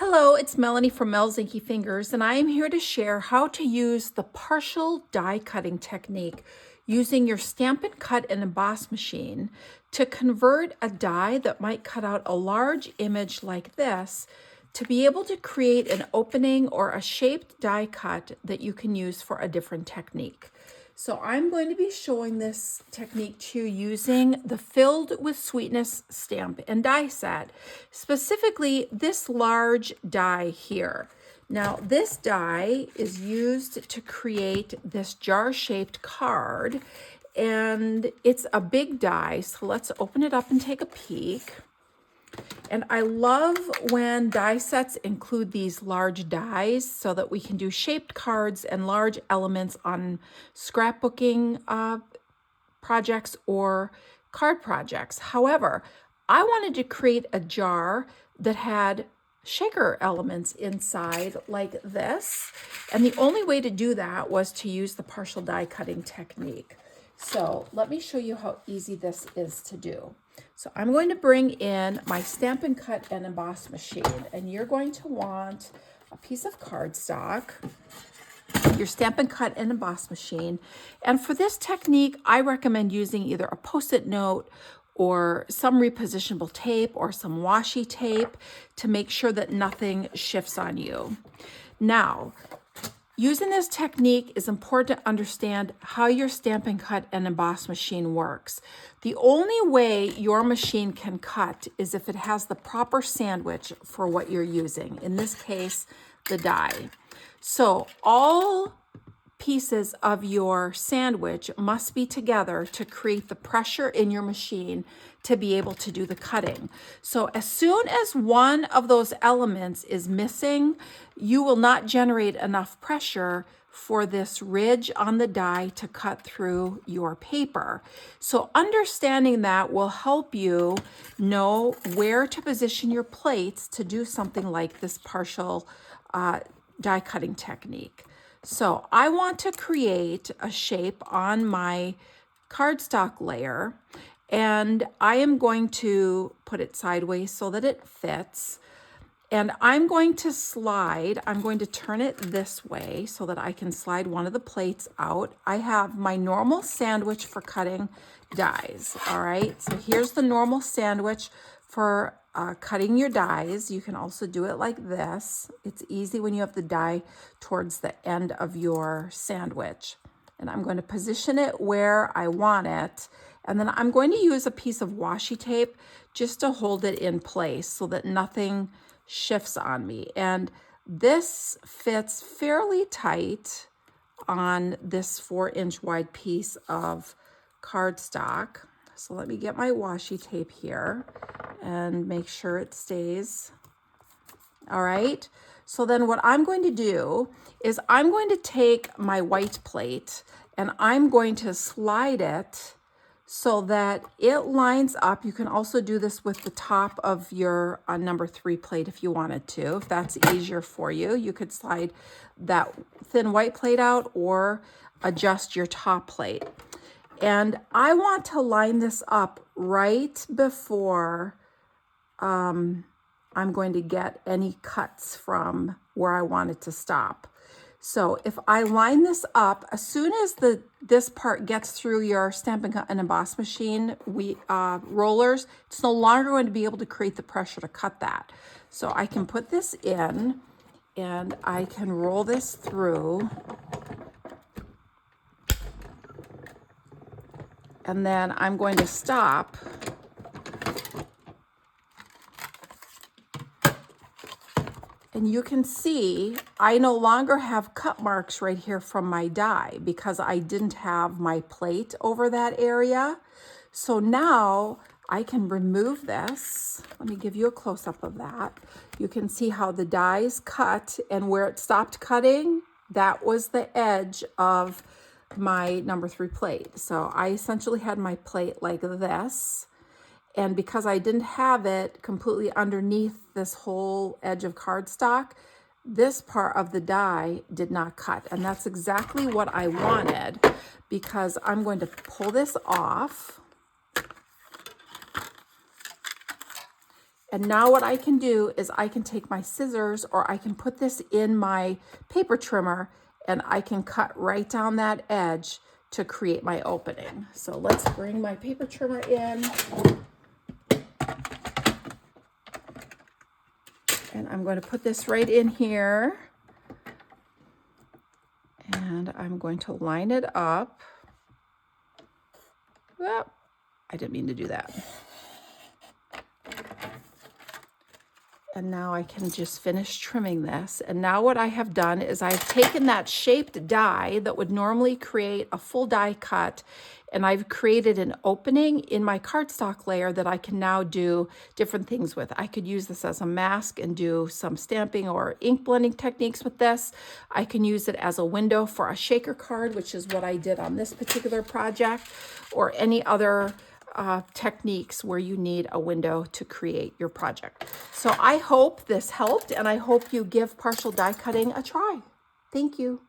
Hello, it's Melanie from Mel's Inky Fingers, and I am here to share how to use the partial die cutting technique using your Stampin' Cut and Emboss machine to convert a die that might cut out a large image like this to be able to create an opening or a shaped die cut that you can use for a different technique. So I'm going to be showing this technique to you using the Filled with Sweetness stamp and die set, specifically this large die here. Now this die is used to create this jar-shaped card, and it's a big die, so let's open it up and take a peek. And I love when die sets include these large dies so that we can do shaped cards and large elements on scrapbooking projects or card projects. However, I wanted to create a jar that had shaker elements inside like this. And the only way to do that was to use the partial die cutting technique. So let me show you how easy this is to do. So I'm going to bring in my Stampin' Cut and Emboss machine, and you're going to want a piece of cardstock, your Stampin' Cut and Emboss machine. And for this technique, I recommend using either a Post-it note or some repositionable tape or some washi tape to make sure that nothing shifts on you. Now, using this technique is important to understand how your Stampin' Cut and Emboss machine works. The only way your machine can cut is if it has the proper sandwich for what you're using. In this case, the die. So all pieces of your sandwich must be together to create the pressure in your machine to be able to do the cutting. So as soon as one of those elements is missing, you will not generate enough pressure for this ridge on the die to cut through your paper. So understanding that will help you know where to position your plates to do something like this partial die cutting technique. So I want to create a shape on my cardstock layer, and I am going to put it sideways so that it fits. And I'm going to turn it this way so that I can slide one of the plates out. I have my normal sandwich for cutting dies, all right? So here's the normal sandwich for cutting your dies. You can also do it like this. It's easy when you have the die towards the end of your sandwich. And I'm going to position it where I want it. And then I'm going to use a piece of washi tape just to hold it in place so that nothing shifts on me. And this fits fairly tight on this 4-inch wide piece of cardstock. So let me get my washi tape here and make sure it stays. All right. So then what I'm going to do is I'm going to take my white plate and I'm going to slide it so that it lines up. You can also do this with the top of your number 3 plate if you wanted to. If that's easier for you, you could slide that thin white plate out or adjust your top plate. And I want to line this up right before I'm going to get any cuts from where I want it to stop. So if I line this up, as soon as this part gets through your Stampin' Cut and Emboss machine rollers, it's no longer going to be able to create the pressure to cut that. So I can put this in and I can roll this through. And then I'm going to stop. And you can see I no longer have cut marks right here from my die because I didn't have my plate over that area. So now I can remove this. Let me give you a close-up of that. You can see how the dies cut, and where it stopped cutting, that was the edge of my number 3 plate. So I essentially had my plate like this. And because I didn't have it completely underneath this whole edge of cardstock, this part of the die did not cut. And that's exactly what I wanted, because I'm going to pull this off. And now what I can do is I can take my scissors, or I can put this in my paper trimmer, and I can cut right down that edge to create my opening. So let's bring my paper trimmer in. And I'm going to put this right in here. And I'm going to line it up. Well, I didn't mean to do that. And now I can just finish trimming this. And now what I have done is I've taken that shaped die that would normally create a full die cut, and I've created an opening in my cardstock layer that I can now do different things with. I could use this as a mask and do some stamping or ink blending techniques with this. I can use it as a window for a shaker card, which is what I did on this particular project, or any other techniques where you need a window to create your project. So I hope this helped, and I hope you give partial die cutting a try. Thank you.